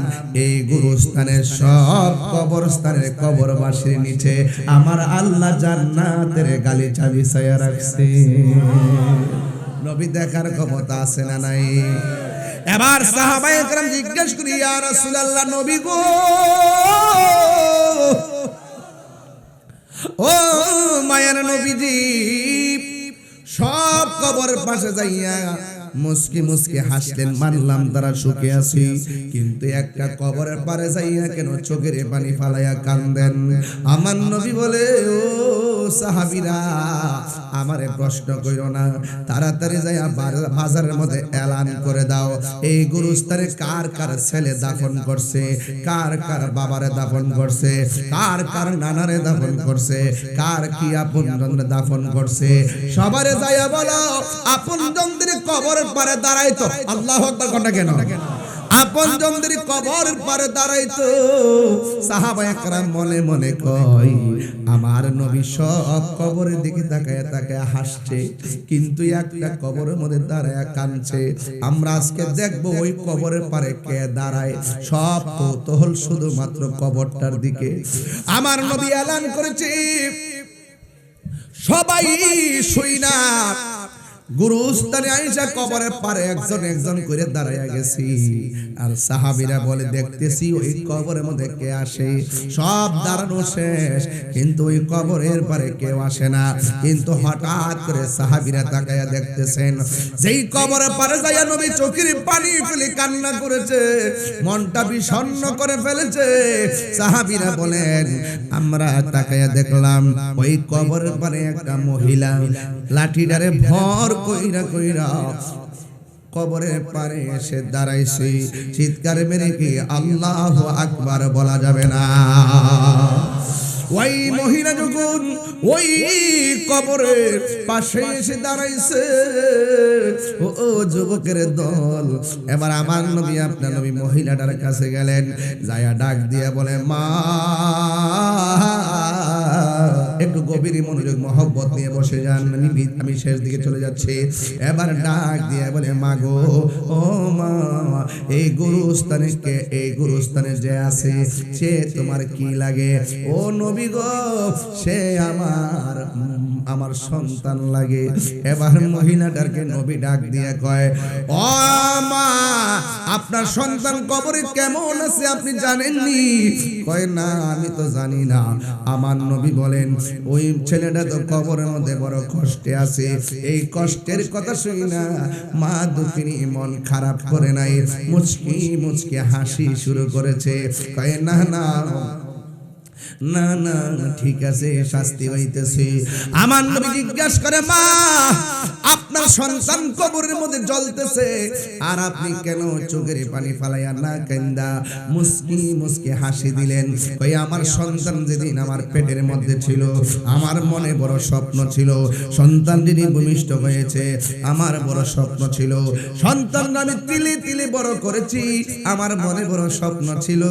এই গোরস্থানের সব কবরস্থানের কবরবাসীর নিচে আমার আল্লাহ জান্নাতের গালিচা বিছায়া রাখছে। নবী দেখার ক্ষমতা আছে না নাই? এবার সাহাবায়ে কেরাম জিজ্ঞেস করি, ইয়া রাসূলুল্লাহ, নবী গো, ও মায়ার নবীজি, সব কবরের পাশে যাইয়া মুস্কি মুস্কি হাসলেন, মানলাম তারা সুখে আছি, কিন্তু একটা কবরের পারে যাইয়া কেন চোখের পানি ফালাইয়া কান্দেন? আমার নবী বলে, ও সাহাবীরা, আমারে প্রশ্ন কইরো না, তাড়াতাড়ি যাইয়া বাজারের মধ্যে এলান করে দাও, এই গোরস্থানে কার কার ছেলে দাফন করছে, কার কার বাবারে দাফন করছে, কার কার নানারে দাফন করছে, কার কি আপনজনরে দাফন করছে, সবারে যাইয়া বলো আপনজনদের কবরের পারে দাঁড়াইতো। আল্লাহু আকবার। কোনটা কেন? আপনজনদের কবরের পারে দাঁড়াইতো সাহাবায়ে কেরাম মনে মনে কয় আমার নবী সব কবরের দিকে তাকায় তাকায় হাসছে, কিন্তু একটা কবরের মধ্যে দাঁড়ায় কাঁদছে। আমরা আজকে দেখব ওই কবরের পারে কে দাঁড়ায়। সব কৌতূহল শুধুমাত্র কবরটার দিকে। আমার নবী এলান করেছে, সবাই শুই না, গুরুস্থানে আইসা কবরের পারে একজন একজন করে দাঁড়াইয়া গেছি। আর সাহাবীরা বলে দেখতেছি ওই কবরের মধ্যে কে আসে। সব দাঁড়ানো শেষ, কিন্তু ওই কবরের পারে কেউ আসে না। কিন্তু হঠাৎ করে সাহাবীরা তাকায়া দেখতেছেন, যেই কবরের পারে যাইয়া নবী চোখের পানি ফেলে কান্না করেছে, মনটা বিষণ্ণ করে ফেলেছে। সাহাবীরা বলেন আমরা তাকায়া দেখলাম ওই কবরের পারে একটা মহিলা লাঠিটারে ভর কইরা কইরা কবরের পারে এসে দাঁড়াইছে। চিৎকার মেরে কি আল্লাহু আকবার বলা যাবে না? ওই মহিলা যখন ওই কবরের পাশে এসে দাঁড়াইছে, ও যুবকের দল, এবার আমার নবী আপনার নবী মহিলাটার কাছে গেলেন, যায়া ডাক দিয়ে বলে মা, একটু গভীর মনোযোগ মহব্বত নিয়ে বসে যান, আমি শেষ দিকে চলে যাচ্ছি। এবার ডাক দিয়ে বলে মা গো, ও মা, এই গুরুস্থানে কে, এই গুরুস্থানে যে আছে সে তোমার কি লাগে? ও নবী গো, সে আমার সন্তান লাগে। এবার মহিলাটাকে নবী ডাক দিয়ে কয়, ও মা, আপনার সন্তান কবরে কেমন আছে আপনি জানেননি? কয় না, আমি তো জানি না। আমার নবী বলেন ওই ছেলেটা তো কবরের মধ্যে বড় কষ্টে আছে। এই কষ্টের কথা শুনি না মা দুঃখিনী মন খারাপ করে নাই, মুচকি মুচকি হাসি শুরু করেছে। কয় না না না না, ঠিক আছে, শাস্তি হইতেছে। আমার নবী জিজ্ঞাসা করে মা, আপনার সন্তান কবরের মধ্যে জ্বলতেছে, আর আপনি কেন চোখের পানি ফালাইয়া না কান্দা মুস্কি মুস্কি হাসি দিলেন? কই আমার সন্তান যেদিন আমার পেটের মধ্যে ছিল, আমার মনে বড় স্বপ্ন ছিল, সন্তান যেদিন ভূমিষ্ঠ হয়েছে আমার বড় স্বপ্ন ছিল, সন্তান আমি তিলে তিলে বড় করেছি, আমার মনে বড় স্বপ্ন ছিল,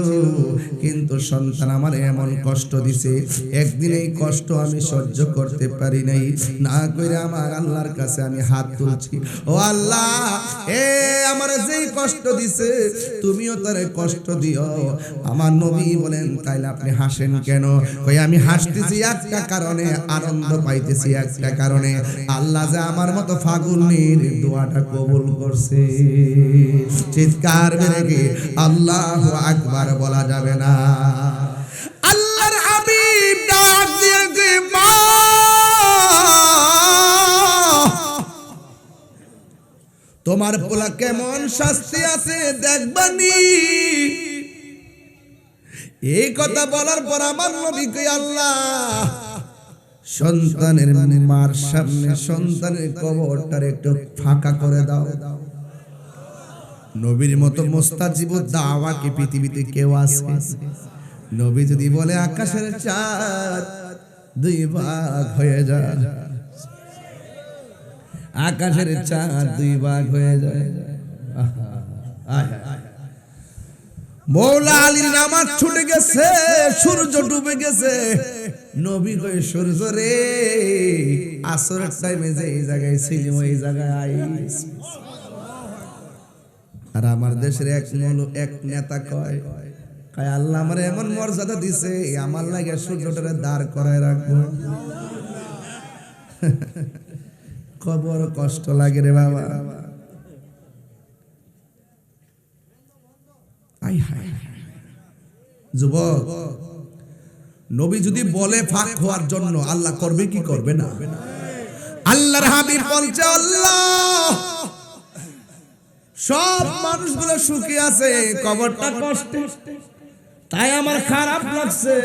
কিন্তু সন্তান আমার এমন কষ্ট দিছে, একদিন এই কষ্ট আমি সহ্য করতে পারি নাই, না কইরা আমার আল্লাহর কাছে আমি হাত তুলছি, ও আল্লাহ, এ আমার যেই কষ্ট দিছে তুমিও তারে কষ্ট দিও। আমার নবী বলেন তাইলে আপনি হাসেন কেন? কই আমি হাসতেছি একটা কারণে, আনন্দ পাইতেছি একটা কারণে, আল্লাহ যে আমার মতো ফাগুনের দোয়াটা কবুল করছে। চিৎকার মেরে কি আল্লাহু আকবার বলা যাবে না? আল্লাহর হাবিব ডাক দিয়ে কে মা, তোমার পোলা কেমন শাস্তি আছে দেখবানি। এই কথা বলার পর আমার নবী কই আল্লাহ, সন্তানের মার সামনে সন্তানের কবরটার একটু ফাঁকা করে দাও। নবীর মতো মুস্তাজিব দাওয়া কি পৃথিবীতে কেউ আছে? নবী যদি বলে আকাশের চাঁদ দুই ভাগ হয়ে যায়, আকাশের চাঁদ দুই ভাগ হয়ে যায়। মৌলা আলীর নামাজ ছুটে গেছে, সূর্য ডুবে গেছে, নবী কই সূর্য রে, আসরের টাইমে যে এই জায়গায় ছিলাম ওই জায়গায় আইস। আর আমার দেশের এক নেতা কয় আল্লাহ আমার এমন মর্যাদা দিছে, আমার লাগে সূর্যটারে দাঁড় করায় রাখবো। কবর কষ্ট লাগে রে বাবা। যুবক, নবী যদি বলে ফাঁক হওয়ার জন্য, আল্লাহ করবে কি করবে না? আল্লাহর হাবিব বলছে আল্লাহ সব মানুষগুলো সুখী আছে, কবরটা কষ্টে, তাই আমার খারাপ লাগছে,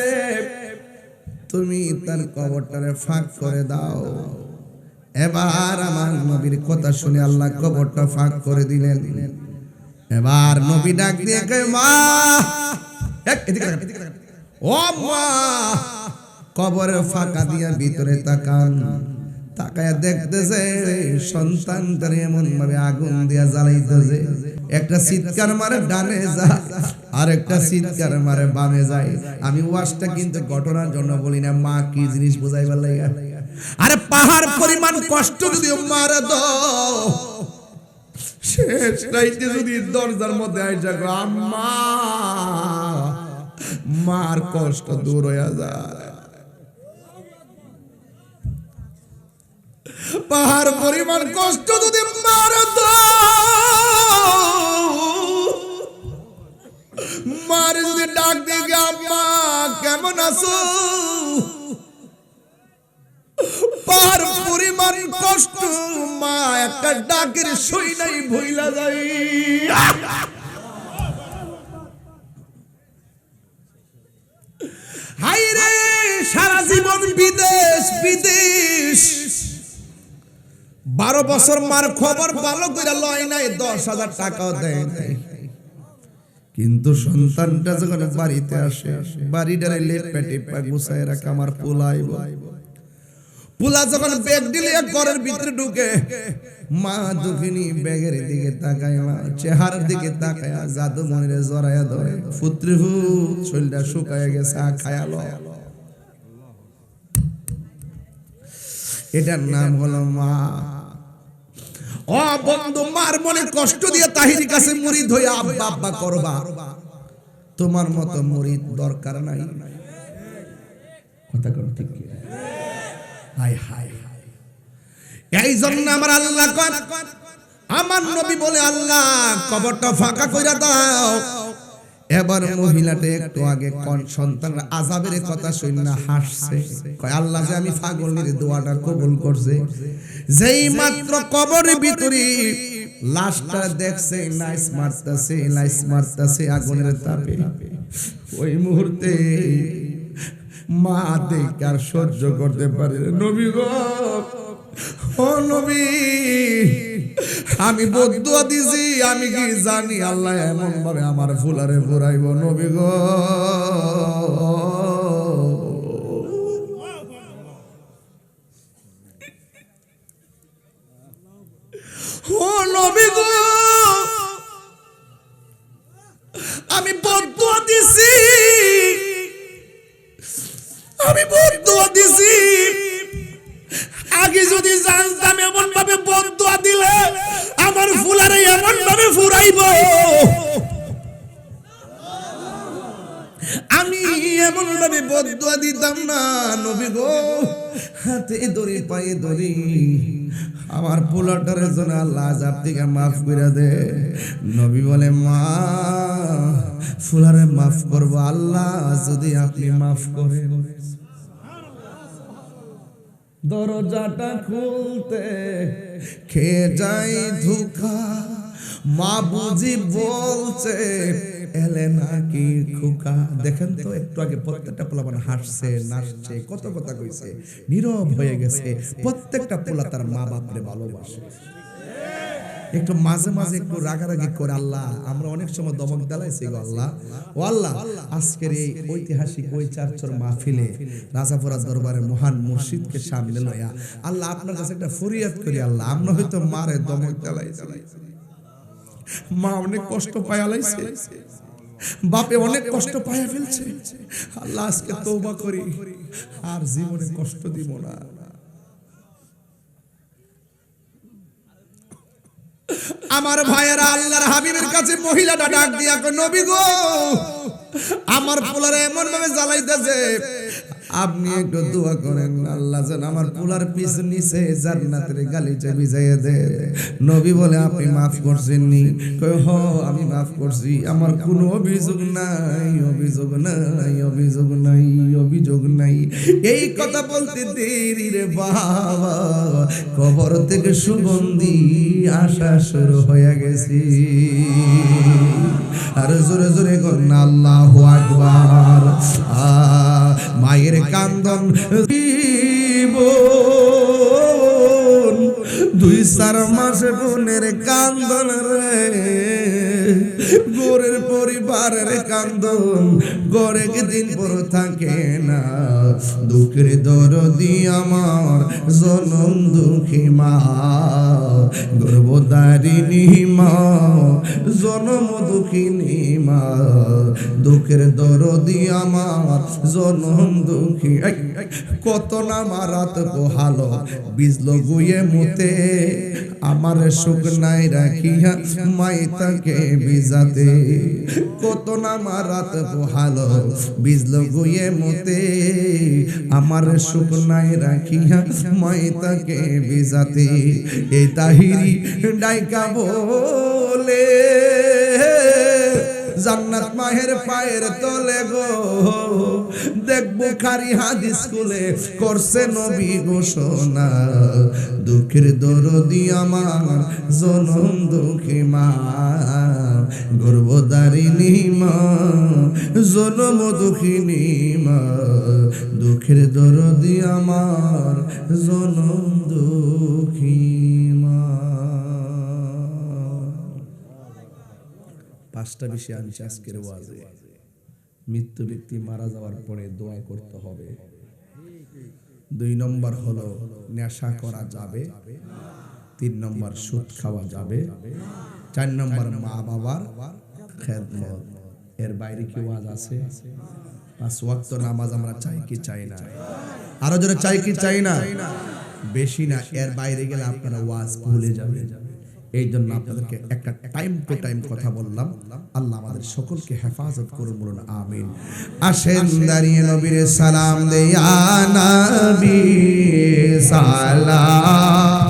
তুমি তার কবরটারে ফাঁক করে দাও। এবার আমার নবীর কথা শুনে আল্লাহ কবরটা ফাঁক করে দিলেন। এবার নবী ডাক দিয়ে কয় মা, ও মা, কবরের ফাঁকা দিয়া ভিতরে তাকান। তাকায় দেখতেছে সন্তানটারে এমন ভাবে আগুন দিয়া জ্বালাইতেছে, একটা চিৎকার মারে ডানে যা, আর একটা চিৎকার মারে বামে যায়। আমি ওয়াজটা কিন্তু ঘটনার জন্য বলি না, মা কি জিনিস বোঝাইবার লাগা। আরে পাহাড় পরিমাণ কষ্ট যদি মারে দাও, শেষ রাইতে যদি দরজার মধ্যে আইসা গো আম্মা, মার কষ্ট দূর হয়ে যায়। পাহাড় পরিমাণ কষ্ট যদি মারে দাও, মার যদি ডাক দিকে আম্মা কেমন আছো, পাহাড় পরিমাণ কষ্ট মা একটা ডাকের সই নাই ভইলা যাই। হাই রে সারা জীবন বিদেশ বিদেশ, 12 বছর মার খবর ভালো করে লয় নাই, 10,000 টাকাও দেয় নাই। কিন্তু সন্তানটা যখন বাড়িতে আসে, বাড়িটারে লেপে টেপা গুছায় রাখে আমার পোলাইব। পোলা যখন ব্যাগ দিলে ঘরের ভিতরে ঢুকে, মা দুঃখিনী ব্যাগের দিকে তাকায়, মা চেহারার দিকে তাকায়, জাদু মনিরে জড়াইয়া ধরে, পুত্রী ভূত শরীরটা শুকায় গেছে, খায়ালো। এটার নাম হলো মা। ও বন্ধু, মার মনে কষ্ট দিয়ে তাহিরি কাছে মুরিদ হইয়া আব্বা আব্বা করবা, তোমার মতো মুরিদ দরকার নাই। কথা কোন ঠিক? হায় হায় হায়। এই জন্য আমার আল্লাহ কয়, আমার নবী বলে আল্লাহ কবরটা ফাঁকা কইরা দাও। এবার মহিলাটা একটু আগে কোন সন্তানের আযাবের কথা শুনে না হাসছে, কয় আল্লাহ যে আমি পাগলের দোয়াটা কবুল করছে। যেই মাত্র কবরের ভিতরে লাশটা দেখছে, লাইস মারতাছে আগুনের তাপে, ওই মুহূর্তে মা দেখে আর সহ্য করতে পারে না। নবী গো, ও নবী, আমি বদদুয়া দিছি, আমি কি জানি আল্লাহ এমন ভাবে আমার ফুলারে ফুরাইব। নবী গো, ও নবী গো, আমি বদদুয়া দিছি, আমি বদদুয়া দিছি। আগে যদি জানতাম এমন ভাবে বদদুয়া দিলে আমার ফুলারে এমন ভাবে ফুরাইব, আমি এমন ভাবে বদদুয়া দিতাম না। নবী গো, হাতে ধরি পায়ে ধরি আমার পোলাটার জন্য আল্লাহ আযাব থেকে মাফ করে দে। নবী বলে, মা ফুলারে মাফ করব আল্লাহ যদি আপনি মাফ করেন। দরজাটা খুলতে খেয়ে যাই ধোঁকা, মা বুঝি বলছে এলে নাকি খোকা। দেখেন তো, একটু আগে প্রত্যেকটা পোলা মানে হাসছে নাচছে, কত কথা কইছে, নীরব হয়ে গেছে। প্রত্যেকটা পোলা তার মা বাপরে ভালোবাসে। একটু মাঝে মাঝে একটু রাগারাগি করে আল্লাহ আমরা অনেক সময় দমক দেলাইছি গো আল্লাহ। ও আল্লাহ, আজকের এই ঐতিহাসিক ওই চারচর মাহফিলে রাজাপুরা দরবারে মহান মুর্শিদকে সামনে লইয়া আল্লাহ আপনার কাছে একটা ফরিয়াদ করি আল্লাহ, আমরা হয়তো মারে দমক দেলাইছি, মা অনেক কষ্ট পায়া লাইছে, বাপে অনেক কষ্ট পায়া ফেলছে। আল্লাহ আজকে তওবা করি, আর জীবনে কষ্ট দিব না। আমার ভাইয়েরা, আল্লাহর হাবিবের কাছে মহিলাটা ডাক দিয়া কয়, নবী গো, আমার পোলারে এমন ভাবে জ্বালাইতেছে, আপনি একটু দোয়া করেন আল্লাহ যেন আমার পোলার পিছ নিচে জান্নাতের গালিচা ভিজাইয়া দে। নবী বলে, আপনি মাফ করছেন নি? কয়, হ আমি মাফ করছি, আমার কোনো অভিযোগ নাই, অভিযোগ নাই, অভিযোগ নাই, অভিযোগ নাই। এই কথা বলতে দেরি রে বাবা, কবর থেকে সুগন্ধি আসা শুরু হয়ে গেছে। আর জোরে জোরে করেন আল্লাহু আকবার। মায়ের কান্দন, 2-4 মাস বোনের কান্দন রে, গোরের পরিবারের কান্দন, গড়ে দিন পর থাকে না দুঃখের দরদি আমার জনম দুঃখী মা গর্ভধারিণী মা জনম দুঃখিনী মা দুঃখের দরদি আমার জনম দুঃখী কত না মারাত পোহালো বিজল গুয়ে মুতে আমার সুখ নাই রাখিয়া মাই তাকে বিজাতে কত না মারাত পোহালো বিজল গুয়ে মুতে আমার সুখ নাই রাখিয়া মাই তাকে বিজাতে এই তাহিরি ডাইকা বলে জান্নাত মাহের পায়ের তলে গো দেখ বুখারী হাদিস খুলে করছে নবী ঘোষণা দুঃখের দরদি আমার জনম দুঃখী মা গর্ভধারিণী মা জনম দুঃখিনী মা দুঃখের দরদি আমার জনম দুঃখী মা। পাঁচটা বিষয় আনছি আজকের ওয়াজে। মৃত্যু ব্যক্তি মারা যাওয়ার পরে দোয়া করতে হবে। 2 নম্বর হলো নেশা করা যাবে। 3 নম্বর সুদ খাওয়া যাবে। 4 নম্বর মা বাবার খেদমত। এর বাইরে কি ওয়াজ আছে? 5 ওয়াক্ত নামাজ আমরা চাই কি চাই না? আরো জোরে চাই কি চাই না? বেশি না, এর বাইরে গেলে আপনারা ওয়াজ ভুলে যাবেন। এই জন্য আপনাদেরকে একটা টাইম টু টাইম কথা বললাম। আল্লাহ আমাদের সকলকে হেফাজত করুন, বলুন আমিন। আসেন দাঁড়িয়ে নবীর সালাম দেয়া নবী সালাম।